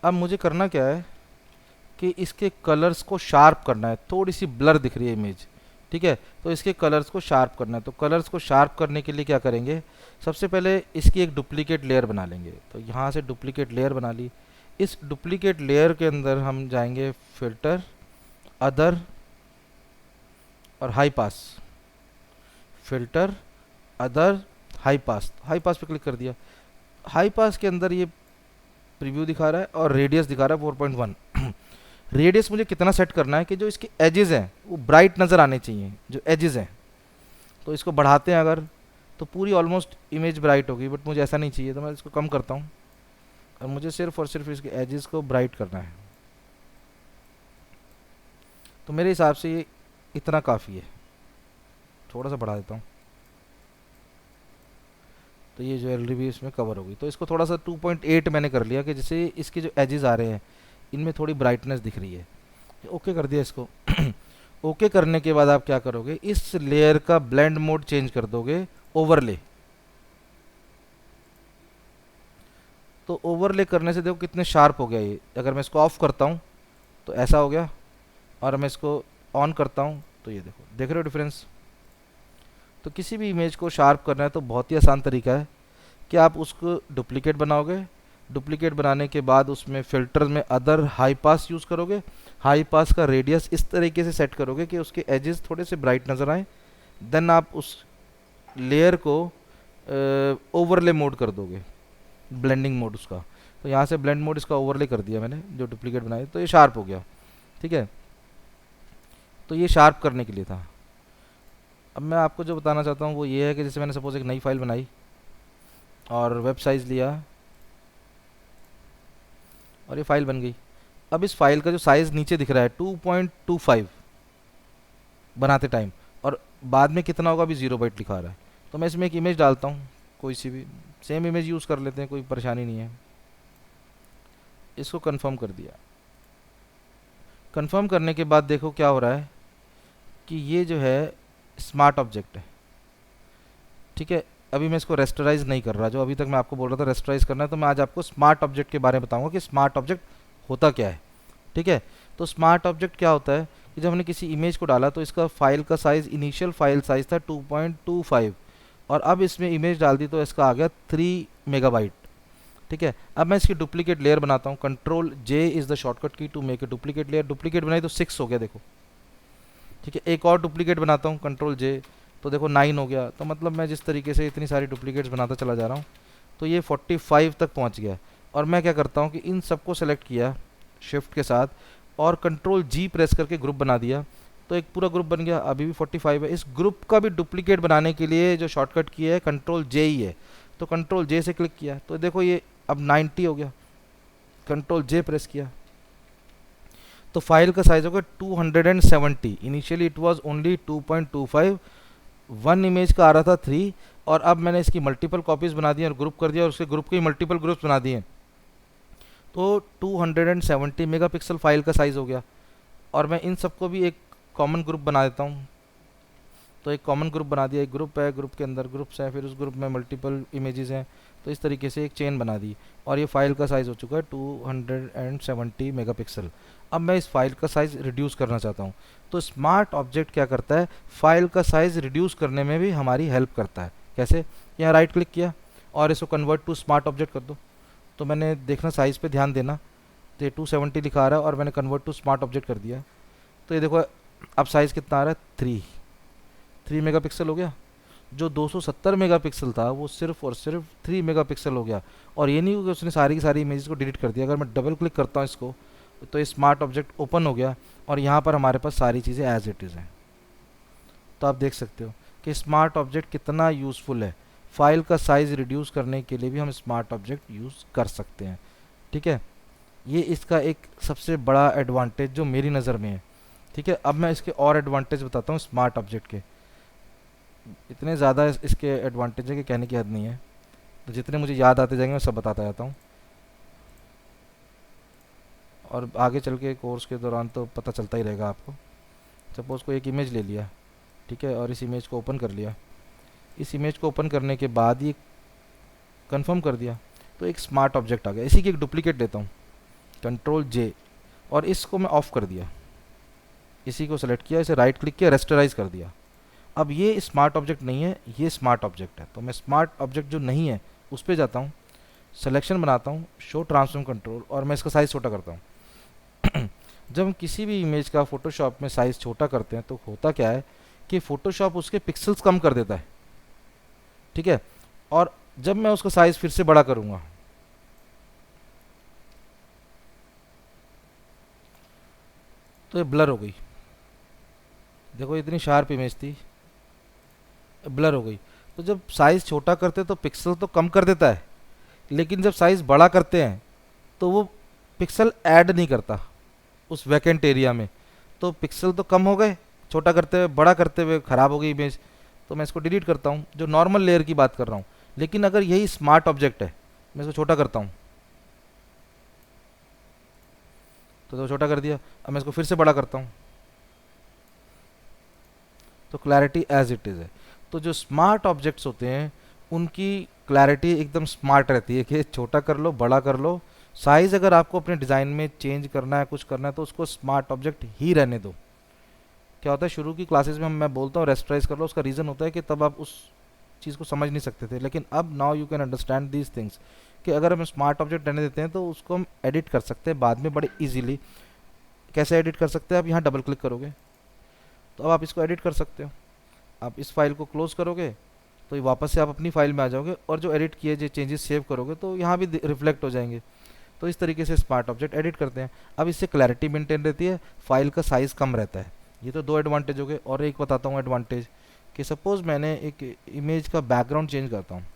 अब मुझे करना क्या है कि इसके कलर्स को शार्प करना है, थोड़ी सी ब्लर दिख रही है इमेज, ठीक है। तो इसके कलर्स को शार्प करना है, तो कलर्स को शार्प करने के लिए क्या करेंगे, सबसे पहले इसकी एक डुप्लीकेट लेयर बना लेंगे। तो यहाँ से डुप्लीकेट लेयर बना ली। इस डुप्लीकेट लेयर के अंदर हम जाएंगे फिल्टर, अदर और high pass. Filter, other, high pass पे क्लिक कर दिया। हाई पास के अंदर ये प्रीव्यू दिखा रहा है और रेडियस दिखा रहा है 4.1। रेडियस मुझे कितना सेट करना है कि जो इसके एजेस हैं वो ब्राइट नज़र आने चाहिए, जो एजेस हैं। तो इसको बढ़ाते हैं अगर, तो पूरी ऑलमोस्ट इमेज ब्राइट होगी, बट मुझे ऐसा नहीं चाहिए, तो मैं इसको कम करता हूँ और मुझे सिर्फ और सिर्फ इसके एजेस को ब्राइट करना है। तो मेरे हिसाब से ये इतना काफ़ी है, थोड़ा सा बढ़ा देता हूँ। तो ये ज्वेलरी भी इसमें कवर होगी। तो इसको थोड़ा सा 2.8 मैंने कर लिया कि जिससे इसके जो एजेस आ रहे हैं इनमें थोड़ी ब्राइटनेस दिख रही है। ओके कर दिया इसको। ओके करने के बाद आप क्या करोगे, इस लेयर का ब्लेंड मोड चेंज कर दोगे ओवरले। तो ओवरले करने से देखो कितने शार्प हो गया ये। अगर मैं इसको ऑफ करता हूँ तो ऐसा हो गया, और मैं इसको ऑन करता हूँ तो ये देखो, देख रहे हो डिफरेंस। तो किसी भी इमेज को शार्प करना है तो बहुत ही आसान तरीका है कि आप उसको डुप्लीकेट बनाओगे। डुप्लीकेट बनाने के बाद उसमें फ़िल्टर में अदर हाई पास यूज़ करोगे। हाई पास का रेडियस इस तरीके से सेट करोगे कि उसके एजेस थोड़े से ब्राइट नज़र आए। देन आप उस लेयर को ओवरले मोड कर दोगे, ब्लेंडिंग मोड उसका। तो यहाँ से ब्लेंड मोड इसका ओवरले कर दिया मैंने जो डुप्लीकेट बनाया, तो ये शार्प हो गया, ठीक है। तो ये शार्प करने के लिए था। अब मैं आपको जो बताना चाहता हूँ वो ये है कि जैसे मैंने सपोज एक नई फाइल बनाई और वेब साइज़ लिया और ये फाइल बन गई। अब इस फाइल का जो साइज़ नीचे दिख रहा है 2.25 बनाते टाइम, और बाद में कितना होगा अभी 0 बाइट लिखा रहा है। तो मैं इसमें एक इमेज डालता हूँ, कोई सी भी सेम इमेज यूज़ कर लेते हैं, कोई परेशानी नहीं है। इसको कंफर्म कर दिया। कंफर्म करने के बाद देखो क्या हो रहा है कि ये जो है स्मार्ट ऑब्जेक्ट है, ठीक है। अभी मैं इसको रेस्टराइज नहीं कर रहा, जो अभी तक मैं आपको बोल रहा था रेस्टराइज करना है, तो मैं आज आपको स्मार्ट ऑब्जेक्ट के बारे में बताऊंगा कि स्मार्ट ऑब्जेक्ट होता क्या है, ठीक है। तो स्मार्ट ऑब्जेक्ट क्या होता है कि जब हमने किसी इमेज को डाला तो इसका फाइल का साइज़, इनिशियल फाइल साइज़ था 2.25, और अब इसमें इमेज डाल दी तो इसका आ गया 3 मेगाबाइट, ठीक है। अब मैं इसकी डुप्लीकेट लेयर बनाता हूँ। Control J is the shortcut key to make a duplicate layer. Duplicate बनाई तो 6 हो गया देखो, ठीक है। एक और डुप्लीकेट बनाता हूँ, कंट्रोल जे, तो देखो 9 हो गया। तो मतलब मैं जिस तरीके से इतनी सारी डुप्लीकेट्स बनाता चला जा रहा हूँ तो ये 45 तक पहुँच गया। और मैं क्या करता हूँ कि इन सबको सेलेक्ट किया शिफ्ट के साथ और कंट्रोल जी प्रेस करके ग्रुप बना दिया, तो एक पूरा ग्रुप बन गया। अभी भी 45 है। इस ग्रुप का भी डुप्लीकेट बनाने के लिए जो शॉर्टकट की है कंट्रोल जे ही है, तो कंट्रोल जे से क्लिक किया तो देखो ये अब 90 हो गया। कंट्रोल जे प्रेस किया तो फाइल का साइज होगा 270। Initially it was only 2.25, one image का आ रहा था 3, और अब मैंने इसकी मल्टीपल कॉपीज़ बना दी और ग्रुप कर दिया और उसके ग्रुप के मल्टीपल ग्रुप्स बना दिए, तो 270 मेगापिक्सल फाइल का साइज़ हो गया। और मैं इन सबको भी एक कॉमन ग्रुप बना देता हूँ। तो एक कॉमन ग्रुप बना दिया, एक ग्रुप है, ग्रुप के अंदर ग्रुप्स हैं, फिर उस ग्रुप में मल्टीपल इमेजेस हैं, तो इस तरीके से एक चेन बना दी। और ये फाइल का साइज़ हो चुका है 270 मेगापिक्सल। अब मैं इस फाइल का साइज़ रिड्यूस करना चाहता हूँ। तो स्मार्ट ऑब्जेक्ट क्या करता है, फाइल का साइज़ रिड्यूस करने में भी हमारी हेल्प करता है। कैसे, यहाँ राइट क्लिक किया और इसको कन्वर्ट टू स्मार्ट ऑब्जेक्ट कर दो। तो मैंने देखना साइज़ पे ध्यान देना, तो ये 270 लिखा आ रहा है और मैंने कन्वर्ट टू स्मार्ट ऑब्जेक्ट कर दिया। तो ये देखो अब साइज़ कितना आ रहा है, 3 मेगापिक्सल हो गया। जो 270 मेगापिक्सल था वो सिर्फ और सिर्फ 3 मेगापिक्सल हो गया। और ये नहीं कि उसने सारी की सारी इमेजेस को डिलीट कर दिया। अगर मैं डबल क्लिक करता हूँ इसको तो ये स्मार्ट ऑब्जेक्ट ओपन हो गया और यहाँ पर हमारे पास सारी चीज़ें एज इट इज़ हैं। तो आप देख सकते हो कि स्मार्ट ऑब्जेक्ट कितना यूज़फुल है। फाइल का साइज़ रिड्यूस करने के लिए भी हम स्मार्ट ऑब्जेक्ट यूज़ कर सकते हैं, ठीक है। ये इसका एक सबसे बड़ा एडवांटेज जो मेरी नज़र में है, ठीक है। अब मैं इसके और एडवांटेज बताता हूँ स्मार्ट ऑब्जेक्ट के। इतने ज़्यादा इसके एडवांटेज है कि कहने की हद नहीं है। तो जितने मुझे याद आते जाएंगे मैं सब बताता जाता हूँ, और आगे चल के कोर्स के दौरान तो पता चलता ही रहेगा आपको। सपोज़ को एक इमेज ले लिया, ठीक है, और इस इमेज को ओपन कर लिया। इस इमेज को ओपन करने के बाद ये कंफर्म कर दिया तो एक स्मार्ट ऑब्जेक्ट आ गया। इसी की एक डुप्लीकेट लेता हूँ, कंट्रोल जे, और इसको मैं ऑफ कर दिया, इसी को सेलेक्ट किया, इसे राइट क्लिक किया, रेस्टराइज कर दिया। अब ये स्मार्ट ऑब्जेक्ट नहीं है, ये स्मार्ट ऑब्जेक्ट है। तो मैं स्मार्ट ऑब्जेक्ट जो नहीं है उस पर जाता हूँ, सिलेक्शन बनाता हूँ, शो ट्रांसफॉर्म कंट्रोल, और मैं इसका साइज़ छोटा करता हूँ। जब हम किसी भी इमेज का फोटोशॉप में साइज़ छोटा करते हैं तो होता क्या है कि फोटोशॉप उसके पिक्सल्स कम कर देता है, ठीक है। और जब मैं उसका साइज़ फिर से बड़ा करूँगा, तो ये ब्लर हो गई। देखो इतनी शार्प इमेज थी, ब्लर हो गई। तो जब साइज़ छोटा करते हैं तो पिक्सल तो कम कर देता है, लेकिन जब साइज़ बड़ा करते हैं तो वो पिक्सल ऐड नहीं करता उस वैकेंट एरिया में। तो पिक्सल तो कम हो गए छोटा करते हुए, बड़ा करते हुए ख़राब हो गई इमेज। तो मैं इसको डिलीट करता हूँ, जो नॉर्मल लेयर की बात कर रहा हूँ। लेकिन अगर यही स्मार्ट ऑब्जेक्ट है, मैं इसको छोटा करता हूँ, तो छोटा कर दिया। अब मैं इसको फिर से बड़ा करता हूँ, तो क्लैरिटी एज इट इज़ है। तो जो स्मार्ट ऑब्जेक्ट्स होते हैं उनकी क्लैरिटी एकदम स्मार्ट रहती है कि छोटा कर लो, बड़ा कर लो। साइज़ अगर आपको अपने डिज़ाइन में चेंज करना है, कुछ करना है, तो उसको स्मार्ट ऑब्जेक्ट ही रहने दो। क्या होता है, शुरू की क्लासेस में मैं बोलता हूँ रेस्टराइज कर लो, उसका रीज़न होता है कि तब आप उस चीज़ को समझ नहीं सकते थे। लेकिन अब now you can understand these things, कि अगर हम स्मार्ट ऑब्जेक्ट रहने देते हैं तो उसको हम एडिट कर सकते हैं बाद में बड़े इजीली। कैसे एडिट कर सकते हैं, आप यहाँ डबल क्लिक करोगे तो अब आप इसको एडिट कर सकते हो। आप इस फाइल को क्लोज करोगे तो ये वापस से आप अपनी फाइल में आ जाओगे, और जो एडिट किए जो चेंजेस सेव करोगे तो यहाँ भी रिफ्लेक्ट हो जाएंगे। तो इस तरीके से स्मार्ट ऑब्जेक्ट एडिट करते हैं। अब इससे क्लैरिटी मेंटेन रहती है, फाइल का साइज़ कम रहता है। ये तो दो एडवांटेज हो गए, और एक बताता हूँ एडवांटेज, कि सपोज़ मैंने एक इमेज का बैकग्राउंड चेंज करता हूँ।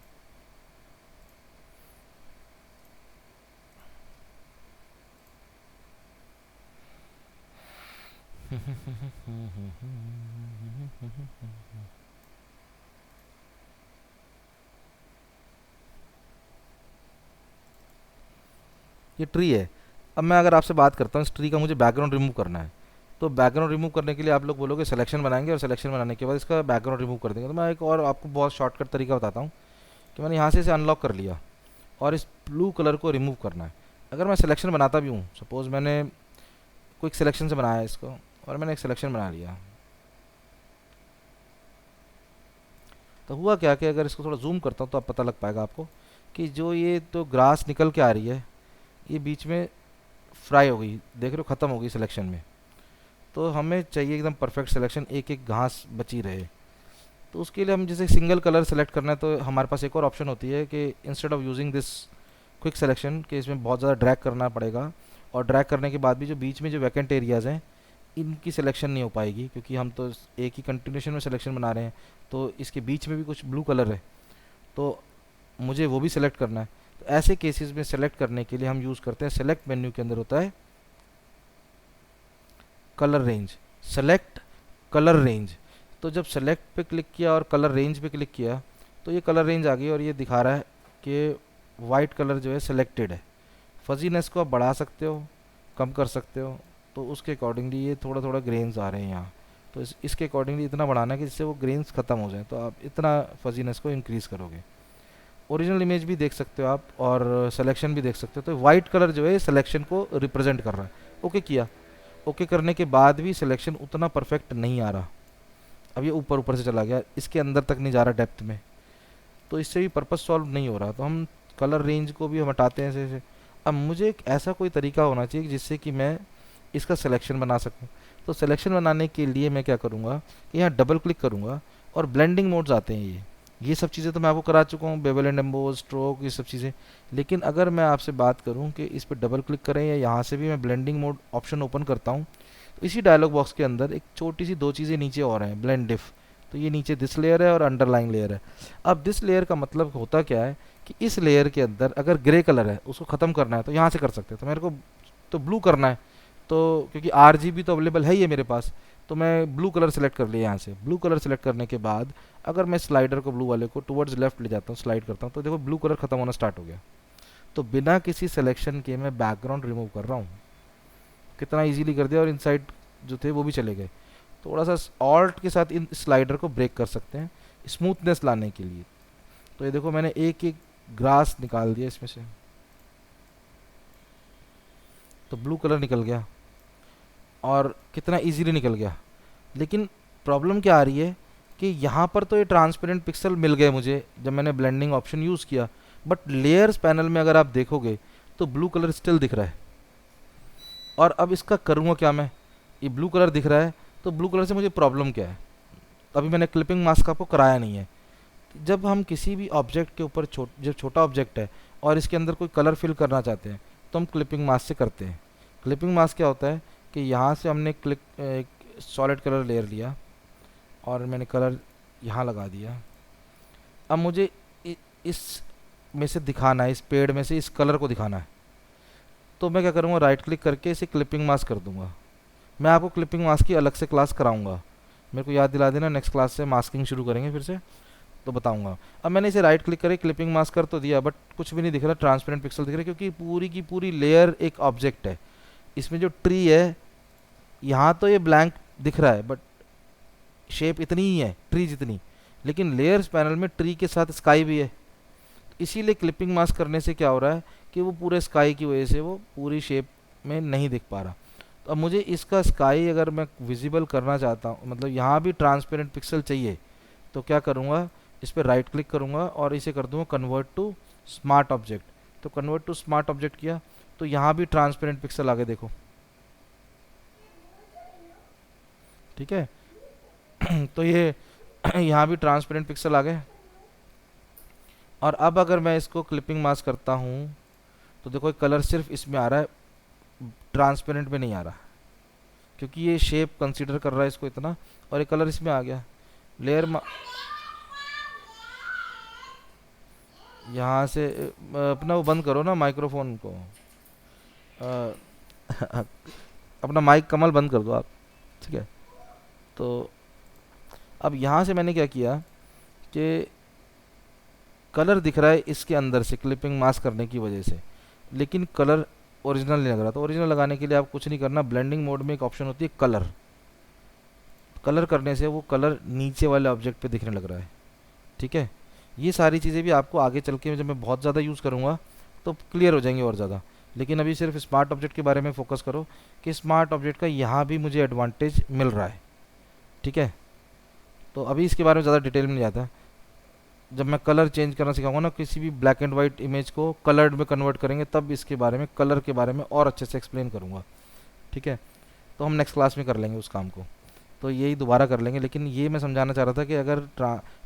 ये ट्री है। अब मैं अगर आपसे बात करता हूँ, इस ट्री का मुझे बैकग्राउंड रिमूव करना है, तो बैकग्राउंड रिमूव करने के लिए आप लोग बोलोगे सिलेक्शन बनाएंगे, और सिलेक्शन बनाने के बाद इसका बैकग्राउंड रिमूव कर देंगे। तो मैं एक और आपको बहुत शॉर्टकट तरीका बताता हूँ, कि मैंने यहाँ से इसे अनलॉक कर लिया और इस ब्लू कलर को रिमूव करना है। अगर मैं सिलेक्शन बनाता भी हूँ, सपोज़ मैंने क्विक सिलेक्शन से बनाया है इसको, और मैंने एक सिलेक्शन बना लिया, तो हुआ क्या कि अगर इसको थोड़ा जूम करता हूँ तो अब पता लग पाएगा आपको कि जो ये तो ग्रास निकल के आ रही है, ये बीच में फ्राई हो गई, देख रहे हो, ख़त्म हो गई सिलेक्शन में। तो हमें चाहिए एकदम परफेक्ट सिलेक्शन, एक एक घास बची रहे। तो उसके लिए हम जैसे सिंगल कलर सेलेक्ट करना है, तो हमारे पास एक और ऑप्शन होती है कि instead of using this quick selection, कि इसमें बहुत ज़्यादा ड्रैग करना पड़ेगा, और ड्रैग करने के बाद भी जो बीच में जो वैकेंट एरियाज़ हैं इनकी सिलेक्शन नहीं हो पाएगी, क्योंकि हम तो एक ही कंटिन्यूशन में सिलेक्शन बना रहे हैं। तो इसके बीच में भी कुछ ब्लू कलर है, तो मुझे वो भी सिलेक्ट करना है। तो ऐसे केसेस में सेलेक्ट करने के लिए हम यूज़ करते हैं, सेलेक्ट मेन्यू के अंदर होता है colour range, select colour range. तो जब सेलेक्ट पे क्लिक किया और कलर रेंज पे क्लिक किया, तो ये कलर रेंज आ गई, और ये दिखा रहा है कि वाइट कलर जो है सिलेक्टेड है। फजीनेस को आप बढ़ा सकते हो, कम कर सकते हो, तो उसके अकॉर्डिंगली ये थोड़ा थोड़ा ग्रेन्स आ रहे हैं यहाँ। तो इसके अकॉर्डिंगली इतना बढ़ाना है कि जिससे वो ग्रेन्स ख़त्म हो जाए, तो आप इतना फजीनेस को इंक्रीज़ करोगे। ओरिजिनल इमेज भी देख सकते हो आप, और सिलेक्शन भी देख सकते हो। तो वाइट कलर जो है सिलेक्शन को रिप्रेजेंट कर रहा है। ओके किया, ओके करने के बाद भी सिलेक्शन उतना परफेक्ट नहीं आ रहा। अब ये ऊपर ऊपर से चला गया, इसके अंदर तक नहीं जा रहा डेप्थ में, तो इससे भी पर्पस सॉल्व नहीं हो रहा। तो हम कलर रेंज को भी हम हटाते हैं ऐसे ऐसे। अब मुझे एक ऐसा कोई तरीका होना चाहिए जिससे कि मैं इसका सिलेक्शन बना सकूं। तो सिलेक्शन बनाने के लिए मैं क्या करूँगा कि यहाँ डबल क्लिक करूँगा, और ब्लेंडिंग मोड्स आते हैं ये सब चीज़ें तो मैं आपको करा चुका हूँ, बेवल एंड एम्बोज, स्ट्रोक, ये सब चीज़ें। लेकिन अगर मैं आपसे बात करूँ कि इस पर डबल क्लिक करें या यहाँ से भी मैं ब्लेंडिंग मोड ऑप्शन ओपन करता हूँ, तो इसी डायलॉग बॉक्स के अंदर एक छोटी सी दो चीज़ें नीचे और हैं, ब्लेंड डिफ। तो ये नीचे दिस लेयर है और अंडरलाइन लेयर है। अब दिस लेयर का मतलब होता क्या है कि इस लेयर के अंदर अगर ग्रे कलर है उसको ख़त्म करना है तो यहाँ से कर सकते हैं। तो मेरे को तो ब्लू करना है, तो क्योंकि RGB तो अवेलेबल है ही है मेरे पास, तो मैं ब्लू कलर सेलेक्ट कर लिया। यहाँ से ब्लू कलर सेलेक्ट करने के बाद अगर मैं स्लाइडर को ब्लू वाले को टुवर्ड्स लेफ्ट ले जाता हूँ, स्लाइड करता हूँ, तो देखो ब्लू कलर ख़त्म होना स्टार्ट हो गया। तो बिना किसी सिलेक्शन के मैं बैकग्राउंड रिमूव कर रहा हूँ, कितना इजीली कर दिया, और इनसाइड जो थे वो भी चले गए। थोड़ा सा ऑल्ट के साथ इन स्लाइडर को ब्रेक कर सकते हैं स्मूथनेस लाने के लिए। तो ये देखो मैंने एक एक ग्रास निकाल दिया इसमें से, तो ब्लू कलर निकल गया और कितना इजीली निकल गया। लेकिन प्रॉब्लम क्या आ रही है कि यहाँ पर तो ये ट्रांसपेरेंट पिक्सल मिल गए मुझे जब मैंने ब्लेंडिंग ऑप्शन यूज़ किया, बट लेयर्स पैनल में अगर आप देखोगे तो ब्लू कलर स्टिल दिख रहा है। और अब इसका करूँगा क्या मैं, ये ब्लू कलर दिख रहा है तो ब्लू कलर से मुझे प्रॉब्लम क्या है। अभी मैंने क्लिपिंग मास्क आपको कराया नहीं है। जब हम किसी भी ऑब्जेक्ट के ऊपर जब छोटा ऑब्जेक्ट है और इसके अंदर कोई कलर फिल करना चाहते हैं तो हम क्लिपिंग मास्क से करते हैं। क्लिपिंग मास्क क्या होता है कि यहाँ से हमने एक सॉलिड कलर लेयर लिया और मैंने कलर यहाँ लगा दिया। अब मुझे इस में से दिखाना है, इस पेड़ में से इस कलर को दिखाना है, तो मैं क्या करूँगा, राइट क्लिक करके इसे क्लिपिंग मास्क कर दूँगा। मैं आपको क्लिपिंग मास्क की अलग से क्लास कराऊंगा, मेरे को याद दिला देना, नेक्स्ट क्लास से मास्किंग शुरू करेंगे फिर से तो बताऊंगा। अब मैंने इसे राइट क्लिक करके क्लिपिंग मास्क कर तो दिया, बट कुछ भी नहीं दिख रहा, ट्रांसपेरेंट पिक्सल दिख रहा है, क्योंकि पूरी की पूरी लेयर एक ऑब्जेक्ट है। इसमें जो ट्री है यहाँ तो ये ब्लैंक दिख रहा है, बट शेप इतनी ही है ट्री जितनी, लेकिन लेयर्स पैनल में ट्री के साथ स्काई भी है। इसीलिए क्लिपिंग मास्क करने से क्या हो रहा है कि वो पूरे स्काई की वजह से वो पूरी शेप में नहीं दिख पा रहा। तो अब मुझे इसका स्काई अगर मैं विजिबल करना चाहता हूँ, मतलब यहाँ भी ट्रांसपेरेंट पिक्सल चाहिए, तो क्या करूँगा, इस पर राइट क्लिक करूँगा और इसे कर दूँगा कन्वर्ट टू स्मार्ट ऑब्जेक्ट। तो कन्वर्ट टू स्मार्ट ऑब्जेक्ट किया तो यहाँ भी ट्रांसपेरेंट पिक्सल आगे देखो, ठीक है। तो ये यहाँ भी ट्रांसपेरेंट पिक्सल आ गए। और अब अगर मैं इसको क्लिपिंग मास्क करता हूँ तो देखो कलर सिर्फ इसमें आ रहा है, ट्रांसपेरेंट में नहीं आ रहा, क्योंकि ये शेप कंसीडर कर रहा है इसको इतना, और ये कलर इसमें आ गया। लेयर यहाँ से अपना वो बंद करो ना माइक्रोफोन को, अपना माइक कमल बंद कर दो आप, ठीक है। तो अब यहाँ से मैंने क्या किया कि कलर दिख रहा है इसके अंदर से क्लिपिंग मास्क करने की वजह से, लेकिन कलर ओरिजिनल नहीं लग रहा। तो ओरिजिनल लगाने के लिए आप कुछ नहीं करना, ब्लेंडिंग मोड में एक ऑप्शन होती है कलर, कलर करने से वो कलर नीचे वाले ऑब्जेक्ट पे दिखने लग रहा है, ठीक है। ये सारी चीज़ें भी आपको आगे चल के जब मैं बहुत ज़्यादा यूज़ करूँगा तो क्लियर हो जाएंगे और ज़्यादा, लेकिन अभी सिर्फ स्मार्ट ऑब्जेक्ट के बारे में फोकस करो कि स्मार्ट ऑब्जेक्ट का यहाँ भी मुझे एडवांटेज मिल रहा है, ठीक है। तो अभी इसके बारे में ज़्यादा डिटेल में नहीं जाता, जब मैं कलर चेंज करना सिखाऊंगा ना, किसी भी ब्लैक एंड वाइट इमेज को कलर्ड में कन्वर्ट करेंगे, तब इसके बारे में, कलर के बारे में और अच्छे से एक्सप्लेन करूँगा, ठीक है। तो हम नेक्स्ट क्लास में कर लेंगे उस काम को, तो यही दोबारा कर लेंगे। लेकिन ये मैं समझाना चाह रहा था कि अगर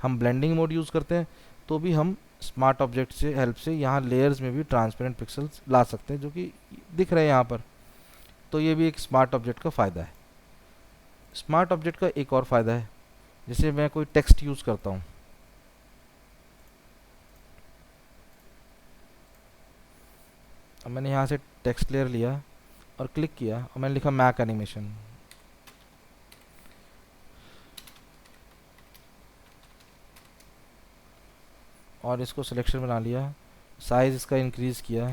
हम ब्लेंडिंग मोड यूज़ करते हैं तो भी हम स्मार्ट ऑब्जेक्ट से हेल्प से यहाँ लेयर्स में भी ट्रांसपेरेंट पिक्सल्स ला सकते हैं, जो कि दिख रहे हैं यहाँ पर। तो ये भी एक स्मार्ट ऑब्जेक्ट का फ़ायदा है। स्मार्ट ऑब्जेक्ट का एक और फ़ायदा है, जैसे मैं कोई टेक्स्ट यूज़ करता हूँ, अब मैंने यहाँ से टेक्स्ट लेयर लिया और क्लिक किया और मैंने लिखा मैक एनिमेशन, और इसको सिलेक्शन बना लिया, साइज़ इसका इंक्रीज़ किया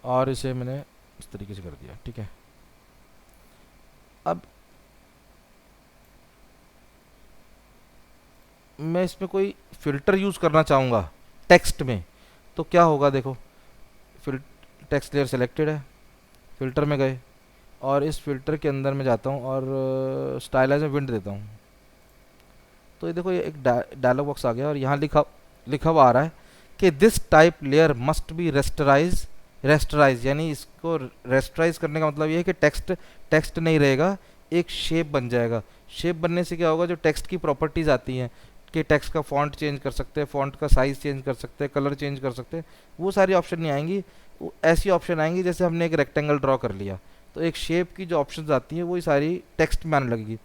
और इसे मैंने इस तरीके से कर दिया, ठीक है। अब मैं इसमें कोई फ़िल्टर यूज़ करना चाहूँगा टेक्स्ट में, तो क्या होगा, देखो टेक्स्ट लेयर सेलेक्टेड है, फ़िल्टर में गए और इस फ़िल्टर के अंदर मैं जाता हूँ और स्टाइलाइज में विंड देता हूँ। तो ये देखो, ये एक डायलॉग बॉक्स आ गया और यहाँ लिखा हुआ आ रहा है कि this type layer must be rasterise, यानी इसको रेस्टराइज करने का मतलब ये है कि टेक्स्ट नहीं रहेगा, एक शेप बन जाएगा। शेप बनने से क्या होगा, जो टेक्स्ट की प्रॉपर्टीज़ आती हैं कि टेक्स्ट का फॉन्ट चेंज कर सकते हैं, फॉन्ट का साइज़ चेंज कर सकते हैं, कलर चेंज कर सकते हैं, वो सारी ऑप्शन नहीं आएंगी। वो ऐसी ऑप्शन आएंगी जैसे हमने एक रेक्टेंगल ड्रॉ कर लिया तो एक शेप की जो ऑप्शंस आती हैं वही सारी टेक्स्ट में आने लगेगी।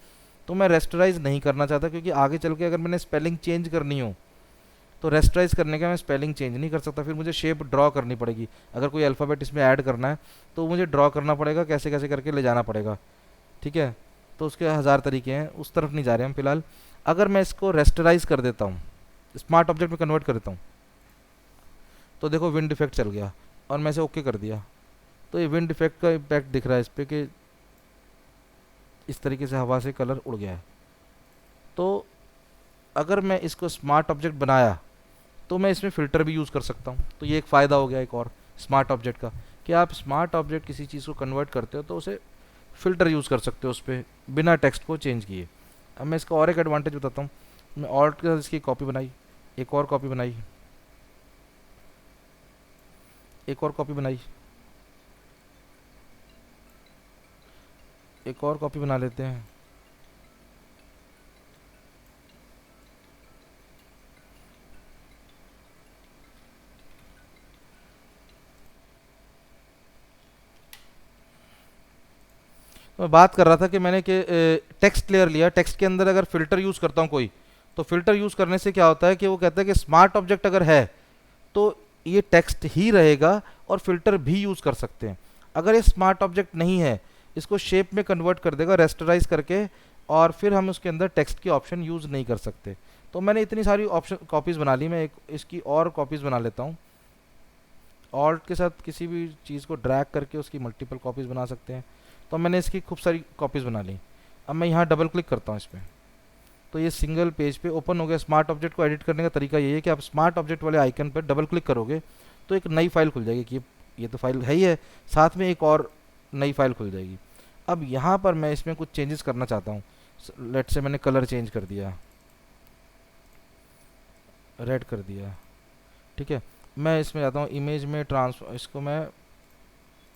तो मैं रेस्टराइज नहीं करना चाहता, क्योंकि आगे चल के अगर मैंने स्पेलिंग चेंज करनी हो तो रेस्टराइज करने का मैं स्पेलिंग चेंज नहीं कर सकता, फिर मुझे शेप ड्रॉ करनी पड़ेगी। अगर कोई अल्फ़ाबेट इसमें ऐड करना है तो मुझे ड्रॉ करना पड़ेगा, कैसे कैसे करके ले जाना पड़ेगा, ठीक है। तो उसके 1000 तरीके हैं, उस तरफ नहीं जा रहे हम फिलहाल। अगर मैं इसको रेस्टराइज कर देता हूँ, स्मार्ट ऑब्जेक्ट में कन्वर्ट कर देता हूँ, तो देखो विंड इफेक्ट चल गया और मैं इसे ओके कर दिया, तो ये विंड इफेक्ट का इम्पैक्ट दिख रहा है इस पर कि इस तरीके से हवा से कलर उड़ गया है। तो अगर मैं इसको स्मार्ट ऑब्जेक्ट बनाया तो मैं इसमें फ़िल्टर भी यूज़ कर सकता हूँ, तो ये एक फ़ायदा हो गया एक और। स्मार्ट ऑब्जेक्ट का, कि आप स्मार्ट ऑब्जेक्ट किसी चीज़ को कन्वर्ट करते हो तो उसे फ़िल्टर यूज़ कर सकते हो उस पर बिना टेक्स्ट को चेंज किए। अब मैं इसका और एक एडवांटेज बताता हूँ। मैं ऑल्ट के साथ इसकी कॉपी बनाई, एक और कॉपी बनाई, एक और कॉपी बनाई, एक और कॉपी बना लेते हैं। तो मैं बात कर रहा था कि मैंने कि टेक्स्ट लेयर लिया, टेक्स्ट के अंदर अगर फ़िल्टर यूज़ करता हूँ कोई, तो फ़िल्टर यूज़ करने से क्या होता है कि वो कहता है कि स्मार्ट ऑब्जेक्ट अगर है तो ये टेक्स्ट ही रहेगा और फिल्टर भी यूज़ कर सकते हैं। अगर ये स्मार्ट ऑब्जेक्ट नहीं है, इसको शेप में कन्वर्ट कर देगा रेस्टराइज करके, और फिर हम उसके अंदर टेक्स्ट की ऑप्शन यूज़ नहीं कर सकते। तो मैंने इतनी सारी ऑप्शन कॉपीज़ बना ली, मैं एक इसकी और कॉपीज़ बना लेता हूँ। ऑल्ट के साथ किसी भी चीज़ को ड्रैग करके उसकी मल्टीपल कॉपीज़ बना सकते हैं। तो मैंने इसकी खूब सारी कॉपीज़ बना ली। अब मैं यहाँ डबल क्लिक करता हूँ इस पर, तो ये सिंगल पेज पे ओपन हो गया। स्मार्ट ऑब्जेक्ट को एडिट करने का तरीका ये है कि आप स्मार्ट ऑब्जेक्ट वाले आइकन पर डबल क्लिक करोगे तो एक नई फाइल खुल जाएगी कि ये तो फाइल है ही है, साथ में एक और नई फाइल खुल जाएगी। अब यहाँ पर मैं इसमें कुछ चेंजेस करना चाहता हूँ। लेट से मैंने कलर चेंज कर दिया, रेड कर दिया, ठीक है। मैं इसमें जाता हूँ इमेज में इसको मैं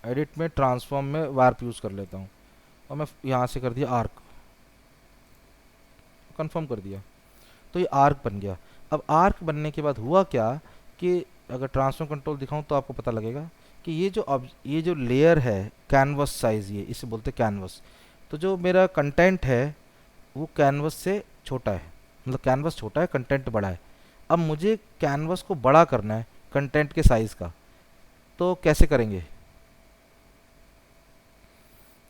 एडिट में ट्रांसफॉर्म में वार्प यूज़ कर लेता हूँ, और मैं यहाँ से कर दिया आर्क, कंफर्म कर दिया, तो ये आर्क बन गया। अब आर्क बनने के बाद हुआ क्या कि अगर ट्रांसफॉर्म कंट्रोल दिखाऊं तो आपको पता लगेगा कि ये जो लेयर है कैनवस साइज़, ये इसे बोलते हैं कैनवस। तो जो मेरा कंटेंट है वो कैनवस से छोटा है, मतलब कैनवस छोटा है, कंटेंट बड़ा है। अब मुझे कैनवस को बड़ा करना है कंटेंट के साइज़ का, तो कैसे करेंगे?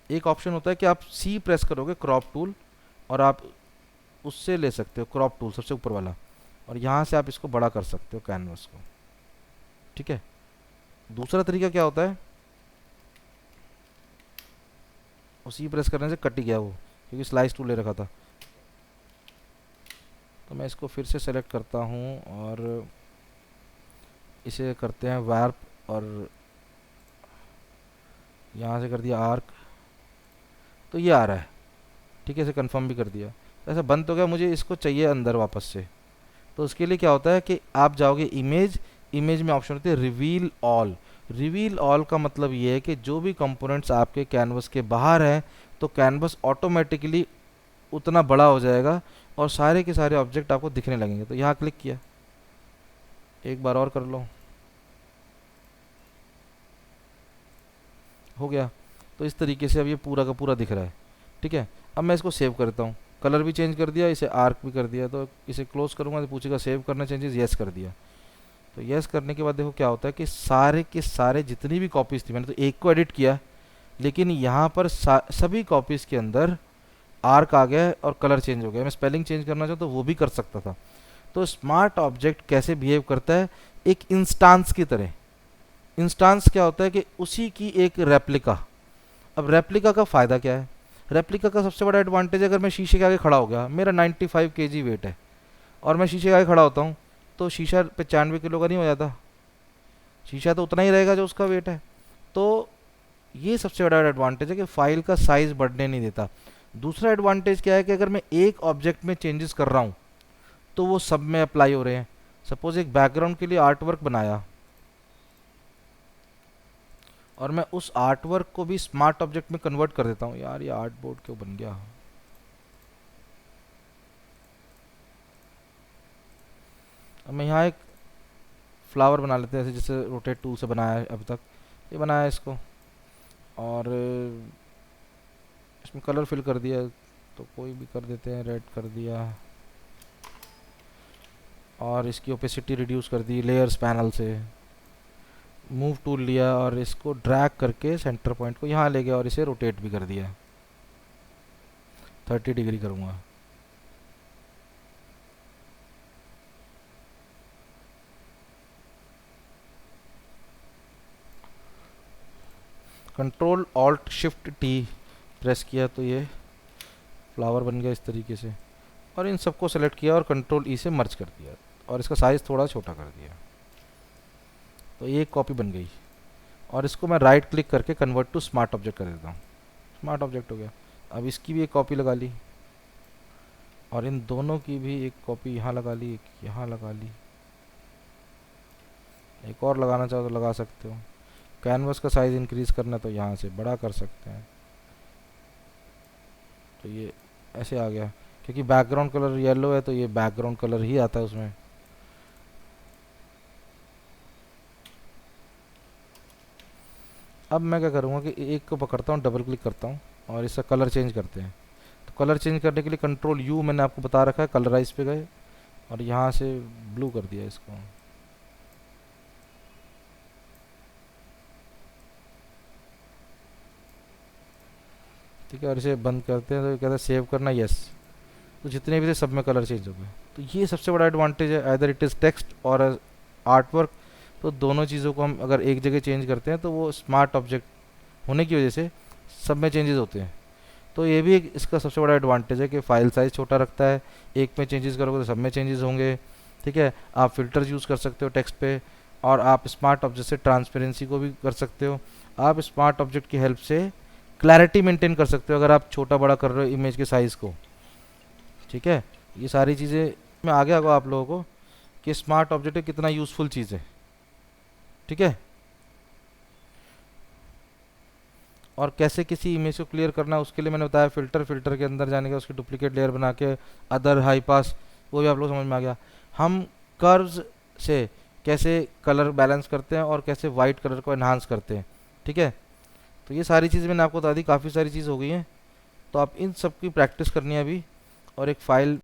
एक ऑप्शन होता है कि आप सी प्रेस करोगे, क्रॉप टूल, और आप उससे ले सकते हो क्रॉप टूल सबसे ऊपर वाला, और यहाँ से आप इसको बड़ा कर सकते हो कैनवस को, ठीक है। दूसरा तरीका क्या होता है, उसी प्रेस करने से कट ही गया वो, क्योंकि स्लाइस टूल ले रखा था। तो मैं इसको फिर से सेलेक्ट करता हूँ और इसे करते हैं वार्प, और यहाँ से कर दिया आर्क, तो ये आ रहा है, ठीक है। इसे कंफर्म भी कर दिया, ऐसा बंद तो गया। मुझे इसको चाहिए अंदर वापस से, तो उसके लिए क्या होता है कि आप जाओगे इमेज, इमेज में ऑप्शन होती है रिवील ऑल। रिवील ऑल का मतलब ये है कि जो भी कंपोनेंट्स आपके कैनवस के बाहर हैं, तो कैनवस ऑटोमेटिकली उतना बड़ा हो जाएगा और सारे के सारे ऑब्जेक्ट आपको दिखने लगेंगे। तो यहाँ क्लिक किया, एक बार और कर लो, हो गया। तो इस तरीके से अब ये पूरा का पूरा दिख रहा है, ठीक है। अब मैं इसको सेव करता हूँ, कलर भी चेंज कर दिया, इसे आर्क भी कर दिया। तो इसे क्लोज करूँगा तो पूछेगा सेव करना चेंजेस, येस कर दिया। तो येस करने के बाद देखो क्या होता है कि सारे के सारे जितनी भी कॉपीज़ थी, मैंने तो एक को एडिट किया, लेकिन यहाँ पर सभी कॉपीज़ के अंदर आर्क आ गया और कलर चेंज हो गया। मैं स्पेलिंग चेंज करना चाहूँ तो वो भी कर सकता था। तो स्मार्ट ऑब्जेक्ट कैसे बिहेव करता है, एक इंस्टांस की तरह। इंस्टांस क्या होता है कि उसी की एक रेप्लिका। अब रेप्लिका का फ़ायदा क्या है? रेप्लिका का सबसे बड़ा एडवांटेज है, अगर मैं शीशे के आगे खड़ा हो गया, मेरा 95 kg वेट है और मैं शीशे के आगे खड़ा होता हूँ, तो शीशा 95 किलो का नहीं हो जाता, शीशा तो उतना ही रहेगा जो उसका वेट है। तो ये सबसे बड़ा एडवांटेज है कि फाइल का साइज़ बढ़ने नहीं देता। दूसरा एडवांटेज क्या है कि अगर मैं एक ऑब्जेक्ट में चेंजेस कर रहा हूँ तो वो सब में अप्लाई हो रहे हैं। सपोज एक बैकग्राउंड के लिए आर्ट वर्क बनाया और मैं उस आर्ट वर्क को भी स्मार्ट ऑब्जेक्ट में कन्वर्ट कर देता हूँ। यार ये आर्ट बोर्ड क्यों बन गया? अब मैं यहाँ एक फ्लावर बना लेते हैं, ऐसे जैसे रोटेट टूल से बनाया है अभी तक, ये बनाया है इसको, और इसमें कलर फिल कर दिया, तो कोई भी कर देते हैं, रेड कर दिया, और इसकी ओपेसिटी रिड्यूस कर दी लेयर्स पैनल से। मूव टूल लिया और इसको ड्रैग करके सेंटर पॉइंट को यहाँ ले गया और इसे रोटेट भी कर दिया, 30 डिग्री करूँगा। Control alt shift T press किया तो ये फ्लावर बन गया इस तरीके से, और इन सबको सेलेक्ट किया और कंट्रोल ई से मर्ज कर दिया और इसका साइज़ थोड़ा छोटा कर दिया, तो ये एक कॉपी बन गई। और इसको मैं राइट क्लिक करके कन्वर्ट टू स्मार्ट ऑब्जेक्ट कर देता हूँ। स्मार्ट ऑब्जेक्ट हो गया। अब इसकी भी एक कॉपी लगा ली और इन दोनों की भी एक कॉपी यहाँ लगा ली, एक यहाँ लगा ली, एक और लगाना चाहो तो लगा सकते हो। कैनवस का साइज़ इंक्रीज़ करना तो यहाँ से बड़ा कर सकते हैं। तो ये ऐसे आ गया, क्योंकि बैकग्राउंड कलर येलो है तो ये बैकग्राउंड कलर ही आता है उसमें। अब मैं क्या करूँगा कि एक को पकड़ता हूँ, डबल क्लिक करता हूँ और इसका कलर चेंज करते हैं। तो कलर चेंज करने के लिए कंट्रोल यू मैंने आपको बता रखा है, कलराइज पे गए और यहाँ से ब्लू कर दिया इसको। ठीक है, और इसे बंद करते हैं तो कहता है सेव करना, यस। तो जितने भी थे सब में कलर चेंज हो गए। तो ये सबसे बड़ा एडवांटेज है, आइदर इट इज़ टेक्स्ट और आर्ट वर्क। तो दोनों चीज़ों को हम अगर एक जगह चेंज करते हैं तो वो स्मार्ट ऑब्जेक्ट होने की वजह से सब में चेंजेस होते हैं। तो ये भी एक इसका सबसे बड़ा एडवांटेज है कि फ़ाइल साइज़ छोटा रखता है, एक में चेंजेस करोगे तो सब में चेंजेस होंगे। ठीक है, आप फिल्टर्स यूज़ कर सकते हो टेक्स्ट पे, और आप स्मार्ट ऑब्जेक्ट से ट्रांसपेरेंसी को भी कर सकते हो। आप स्मार्ट ऑब्जेक्ट की हेल्प से क्लैरिटी मेंटेन कर सकते हो अगर आप छोटा बड़ा कर रहे हो इमेज के साइज़ को। ठीक है, ये सारी चीज़ें मैं आगे आगे आप लोगों को कि स्मार्ट ऑब्जेक्ट कितना यूज़फुल चीज़ है। ठीक है, और कैसे किसी इमेज को क्लियर करना है उसके लिए मैंने बताया फिल्टर के अंदर जाने का, उसकी डुप्लीकेट लेयर बना के अदर हाई पास, वो भी आप लोग समझ में आ गया। हम कर्व्स से कैसे कलर बैलेंस करते हैं और कैसे वाइट कलर को एनहांस करते हैं। ठीक है, तो ये सारी चीज़ें मैंने आपको बता दी, काफ़ी सारी चीज़ हो गई हैं। तो आप इन सब की प्रैक्टिस करनी है अभी, और एक फ़ाइल